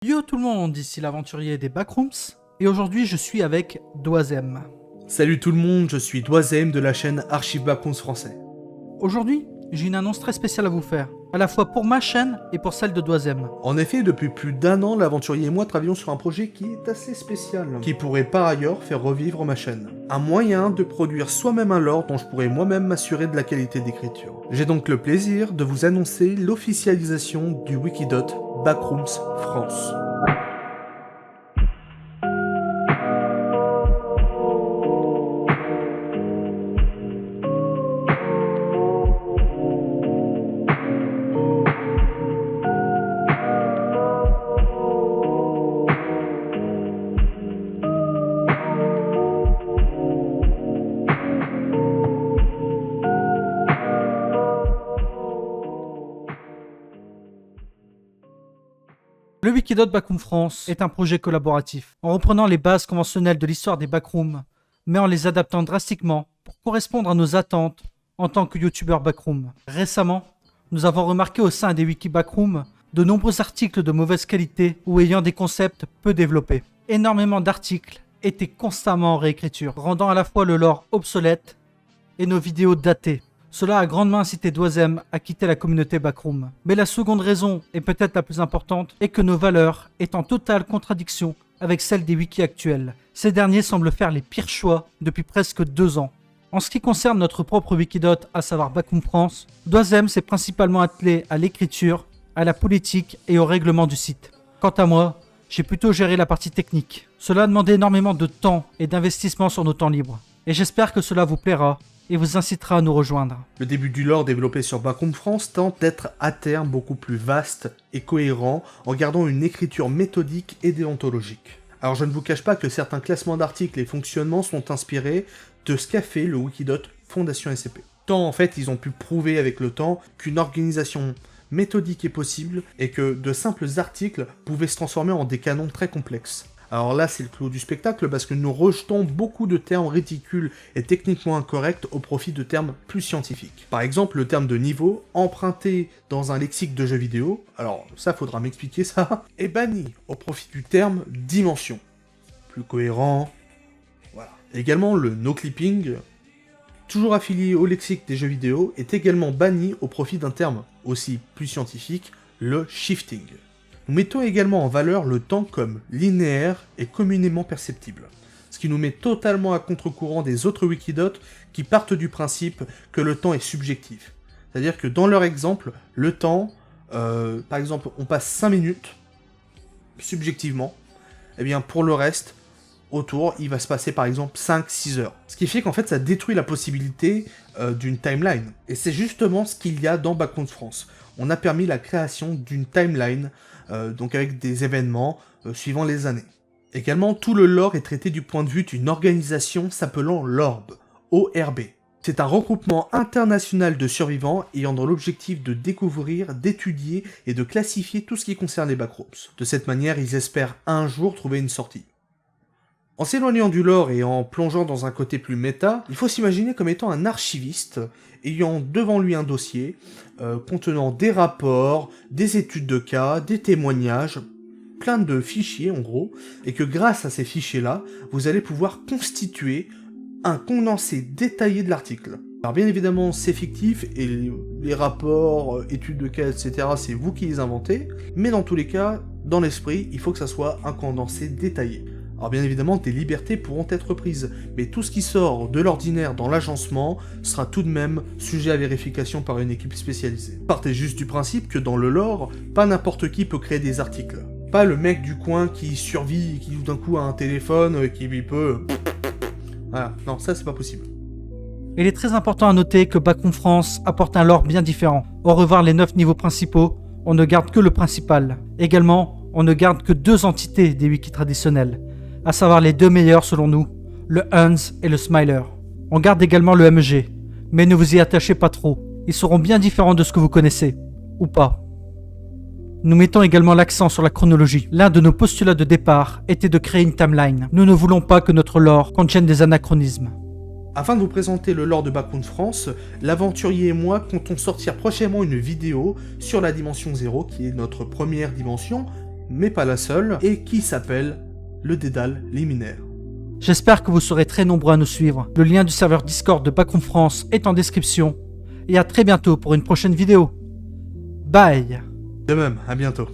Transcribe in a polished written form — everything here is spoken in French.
Yo tout le monde, ici l'aventurier des Backrooms, et aujourd'hui je suis avec Doisem. Salut tout le monde, je suis Doisem de la chaîne Archive Backrooms français. Aujourd'hui, j'ai une annonce très spéciale à vous faire, à la fois pour ma chaîne et pour celle de Doisem. En effet, depuis plus d'1 an, l'aventurier et moi travaillons sur un projet qui est assez spécial, qui pourrait par ailleurs faire revivre ma chaîne. Un moyen de produire soi-même un lore dont je pourrais moi-même m'assurer de la qualité d'écriture. J'ai donc le plaisir de vous annoncer l'officialisation du Wikidot Backrooms France. Le Wikidot Backrooms France est un projet collaboratif, en reprenant les bases conventionnelles de l'histoire des Backrooms, mais en les adaptant drastiquement pour correspondre à nos attentes en tant que youtubeurs Backrooms. Récemment, nous avons remarqué au sein des Wiki Backrooms de nombreux articles de mauvaise qualité ou ayant des concepts peu développés. Énormément d'articles étaient constamment en réécriture, rendant à la fois le lore obsolète et nos vidéos datées. Cela a grandement incité Doisem à quitter la communauté Backroom. Mais la seconde raison, et peut-être la plus importante, est que nos valeurs est en totale contradiction avec celles des wikis actuels. Ces derniers semblent faire les pires choix depuis presque 2 ans. En ce qui concerne notre propre Wikidot, à savoir Backrooms France, Doisem s'est principalement attelé à l'écriture, à la politique et au règlement du site. Quant à moi, j'ai plutôt géré la partie technique. Cela a demandé énormément de temps et d'investissement sur nos temps libres. Et j'espère que cela vous plaira et vous incitera à nous rejoindre. Le début du lore développé sur Backrooms France tente d'être à terme beaucoup plus vaste et cohérent en gardant une écriture méthodique et déontologique. Alors je ne vous cache pas que certains classements d'articles et fonctionnements sont inspirés de ce qu'a fait le Wikidot Fondation SCP. Tant en fait ils ont pu prouver avec le temps qu'une organisation méthodique est possible et que de simples articles pouvaient se transformer en des canons très complexes. Alors là, c'est le clou du spectacle parce que nous rejetons beaucoup de termes ridicules et techniquement incorrects au profit de termes plus scientifiques. Par exemple, le terme de niveau, emprunté dans un lexique de jeux vidéo, alors ça faudra m'expliquer ça, est banni au profit du terme dimension. Plus cohérent, voilà. Également, le no-clipping, toujours affilié au lexique des jeux vidéo, est également banni au profit d'un terme aussi plus scientifique, le shifting. Nous mettons également en valeur le temps comme linéaire et communément perceptible, ce qui nous met totalement à contre-courant des autres Wikidot qui partent du principe que le temps est subjectif. C'est-à-dire que dans leur exemple, le temps, par exemple, on passe 5 minutes, subjectivement, et bien pour le reste, autour, il va se passer par exemple 5-6 heures. Ce qui fait qu'en fait ça détruit la possibilité d'une timeline. Et c'est justement ce qu'il y a dans Backrooms France. On a permis la création d'une timeline, donc avec des événements suivant les années. Également, tout le lore est traité du point de vue d'une organisation s'appelant l'ORB, ORB. C'est un regroupement international de survivants ayant dans l'objectif de découvrir, d'étudier et de classifier tout ce qui concerne les Backrooms. De cette manière, ils espèrent un jour trouver une sortie. En s'éloignant du lore et en plongeant dans un côté plus méta, il faut s'imaginer comme étant un archiviste ayant devant lui un dossier contenant des rapports, des études de cas, des témoignages, plein de fichiers en gros, et que grâce à ces fichiers-là, vous allez pouvoir constituer un condensé détaillé de l'article. Alors bien évidemment c'est fictif et les rapports, études de cas, etc. c'est vous qui les inventez, mais dans tous les cas, dans l'esprit, il faut que ça soit un condensé détaillé. Alors bien évidemment, des libertés pourront être prises, mais tout ce qui sort de l'ordinaire dans l'agencement sera tout de même sujet à vérification par une équipe spécialisée. Partez juste du principe que dans le lore, pas n'importe qui peut créer des articles. Pas le mec du coin qui survit et qui tout d'un coup a un téléphone qui lui peut... Voilà, non, ça c'est pas possible. Il est très important à noter que Backrooms France apporte un lore bien différent. Au revoir les 9 niveaux principaux, on ne garde que le principal. Également, on ne garde que 2 entités des wikis traditionnels, à savoir les 2 meilleurs selon nous, le Hans et le Smiler. On garde également le MG, mais ne vous y attachez pas trop, ils seront bien différents de ce que vous connaissez, ou pas. Nous mettons également l'accent sur la chronologie. L'un de nos postulats de départ était de créer une timeline. Nous ne voulons pas que notre lore contienne des anachronismes. Afin de vous présenter le lore de Backrooms France, l'aventurier et moi comptons sortir prochainement une vidéo sur la dimension 0, qui est notre première dimension, mais pas la seule, et qui s'appelle le dédale liminaire. J'espère que vous serez très nombreux à nous suivre. Le lien du serveur Discord de Backroom France est en description. Et à très bientôt pour une prochaine vidéo. Bye. De même, à bientôt.